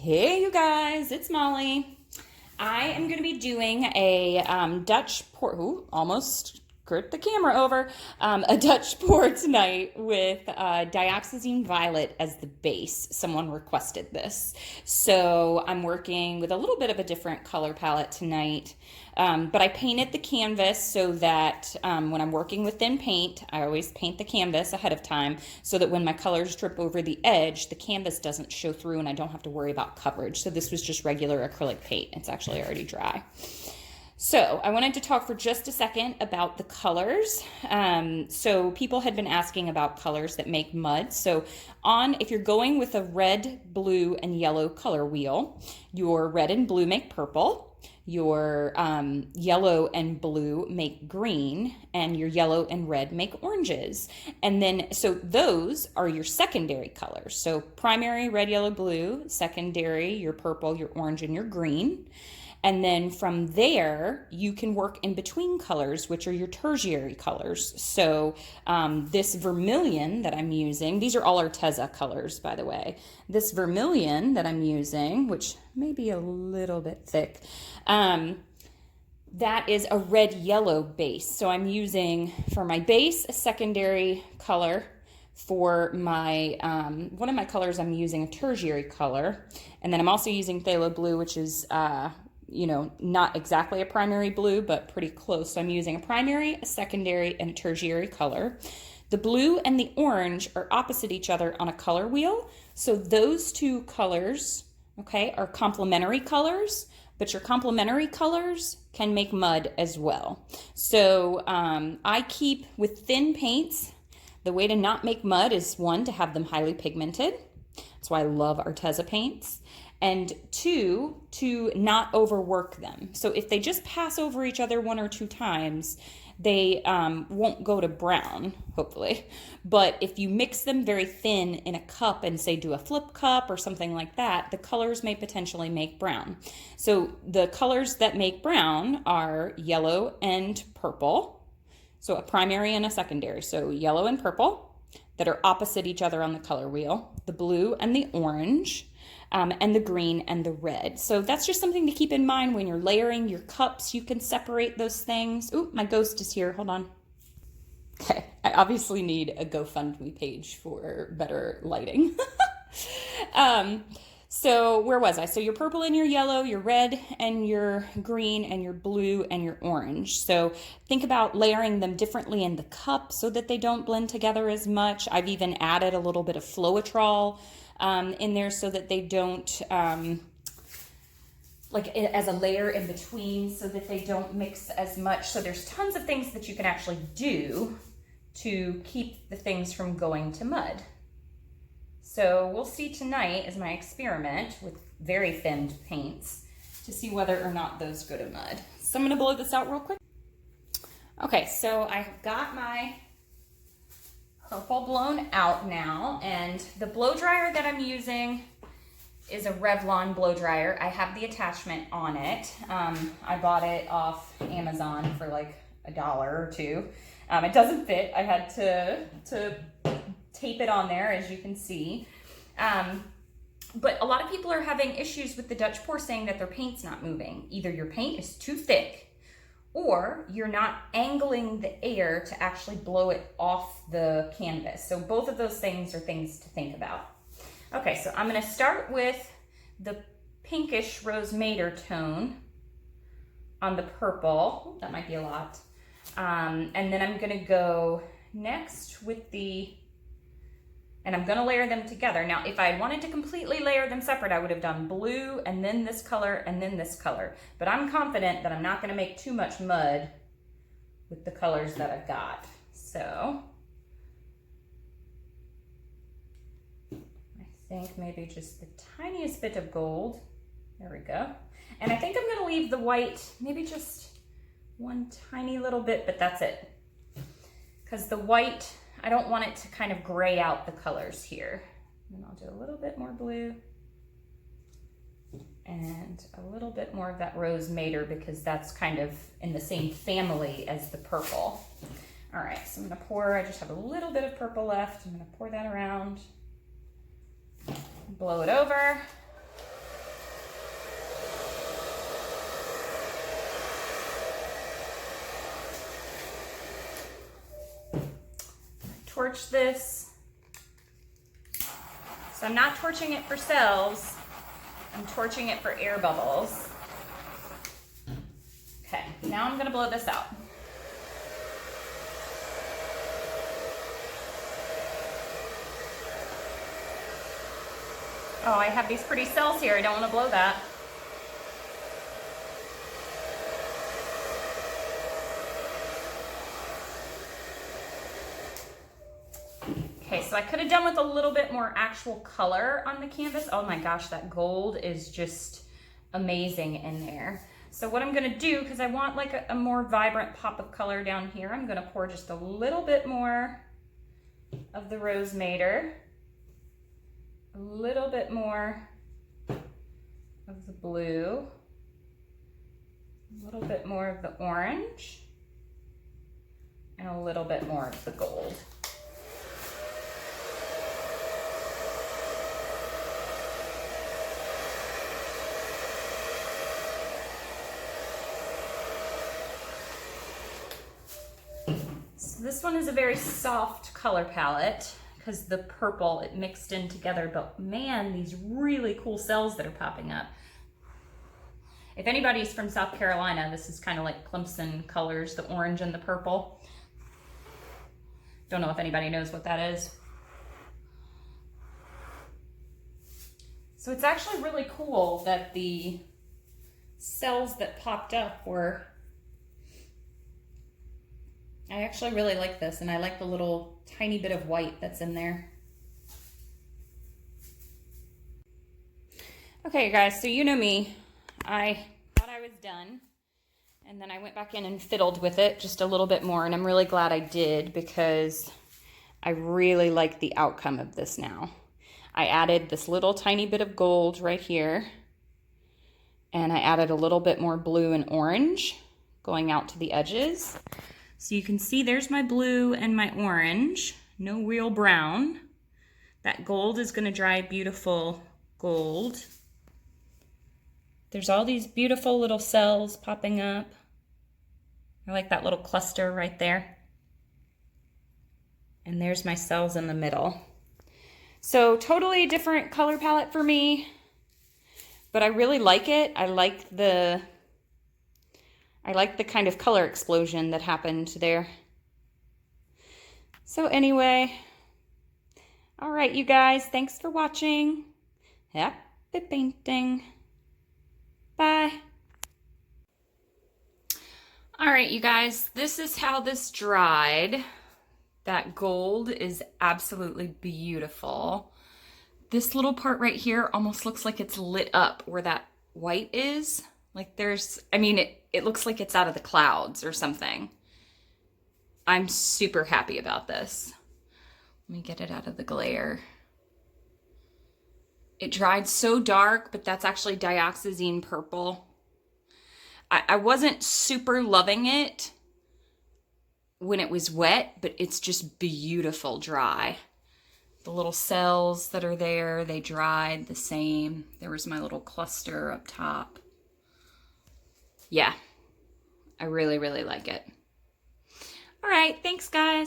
Hey you guys, it's Molly. I am going to be doing a Dutch pour. Ooh, almost screwed the camera over. A Dutch pour tonight with dioxazine violet as the base. Someone requested this, so I'm working with a little bit of a different color palette tonight. But I painted the canvas so that when I'm working with thin paint, I always paint the canvas ahead of time so that when my colors drip over the edge, the canvas doesn't show through and I don't have to worry about coverage. So this was just regular acrylic paint. It's actually already dry. So I wanted to talk for just a second about the colors. So people had been asking about colors that make mud. So if you're going with a red, blue, and yellow color wheel, your red and blue make purple. Your yellow and blue make green, and your yellow and red make oranges. And then, so those are your secondary colors. So primary, red, yellow, blue. Secondary, your purple, your orange, and your green. And then from there, you can work in between colors, which are your tertiary colors. So this vermilion that I'm using, these are all Arteza colors, by the way. This vermilion that I'm using, which may be a little bit thick, that is a red-yellow base. So I'm using, for my base, a secondary color. For my, one of my colors, I'm using a tertiary color. And then I'm also using phthalo blue, which is, not exactly a primary blue, but pretty close. So I'm using a primary, a secondary, and a tertiary color. The blue and the orange are opposite each other on a color wheel. So those two colors, okay, are complementary colors, but your complementary colors can make mud as well. So I keep with thin paints, the way to not make mud is one, to have them highly pigmented. That's why I love Arteza paints. And two, to not overwork them. So if they just pass over each other one or two times, they won't go to brown, hopefully. But if you mix them very thin in a cup and say do a flip cup or something like that, the colors may potentially make brown. So the colors that make brown are yellow and purple. So a primary and a secondary. So yellow and purple that are opposite each other on the color wheel. The blue and the orange. And the green and the red. So that's just something to keep in mind when you're layering your cups. You can separate those things. Ooh, my ghost is here. Hold on. Okay, I obviously need a GoFundMe page for better lighting. So where was I? So your purple and your yellow, your red and your green, and your blue and your orange. So think about layering them differently in the cup so that they don't blend together as much. I've even added a little bit of floetrol in there so that they don't, as a layer in between so that they don't mix as much. So there's tons of things that you can actually do to keep the things from going to mud. So we'll see tonight as my experiment with very thinned paints to see whether or not those go to mud. So I'm gonna blow this out real quick. Okay, so I've got my purple blown out now, and the blow dryer that I'm using is a Revlon blow dryer. I have the attachment on it. I bought it off Amazon for like $1 or $2. It doesn't fit. I had to tape it on there, as you can see. But a lot of people are having issues with the Dutch pour, saying that their paint's not moving. Either your paint is too thick, or you're not angling the air to actually blow it off the canvas. So both of those things are things to think about. Okay, so I'm gonna start with the pinkish rose madder tone on the purple. That might be a lot. And then I'm gonna go next with and I'm gonna layer them together. Now, if I wanted to completely layer them separate, I would have done blue and then this color and then this color. But I'm confident that I'm not gonna make too much mud with the colors that I've got. So, I think maybe just the tiniest bit of gold. There we go. And I think I'm gonna leave the white, maybe just one tiny little bit, but that's it. Because the white, I don't want it to kind of gray out the colors here. And I'll do a little bit more blue and a little bit more of that rose madder because that's kind of in the same family as the purple. All right, so I'm gonna pour, I just have a little bit of purple left. I'm gonna pour that around, blow it over. torch this. So I'm not torching it for cells, I'm torching it for air bubbles. Okay, now I'm gonna blow this out. Oh, I have these pretty cells here, I don't wanna blow that. Okay, so I could have done with a little bit more actual color on the canvas. Oh my gosh, that gold is just amazing in there. So what I'm gonna do, because I want like a more vibrant pop of color down here, I'm gonna pour just a little bit more of the Rose Madder, a little bit more of the blue, a little bit more of the orange, and a little bit more of the gold. So this one is a very soft color palette because the purple, it mixed in together, but man, these really cool cells that are popping up. If anybody's from South Carolina, this is kind of like Clemson colors, the orange and the purple. Don't know if anybody knows what that is. So it's actually really cool that the cells that popped up were, I actually really like this, and I like the little tiny bit of white that's in there. Okay guys, so you know me, I thought I was done, and then I went back in and fiddled with it just a little bit more, and I'm really glad I did because I really like the outcome of this now. I added this little tiny bit of gold right here, and I added a little bit more blue and orange going out to the edges. So you can see there's my blue and my orange, no real brown. That gold is gonna dry beautiful gold. There's all these beautiful little cells popping up. I like that little cluster right there. And there's my cells in the middle. So totally different color palette for me, but I really like it. I like the kind of color explosion that happened there. So anyway, all right, you guys, thanks for watching. Happy painting. Bye. All right, you guys, this is how this dried. That gold is absolutely beautiful. This little part right here almost looks like it's lit up where that white is. Like there's, I mean, it looks like it's out of the clouds or something. I'm super happy about this. Let me get it out of the glare. It dried so dark, but that's actually dioxazine purple. I wasn't super loving it when it was wet, but it's just beautiful dry. The little cells that are there, they dried the same. There was my little cluster up top. Yeah, I really, really like it. All right, thanks guys.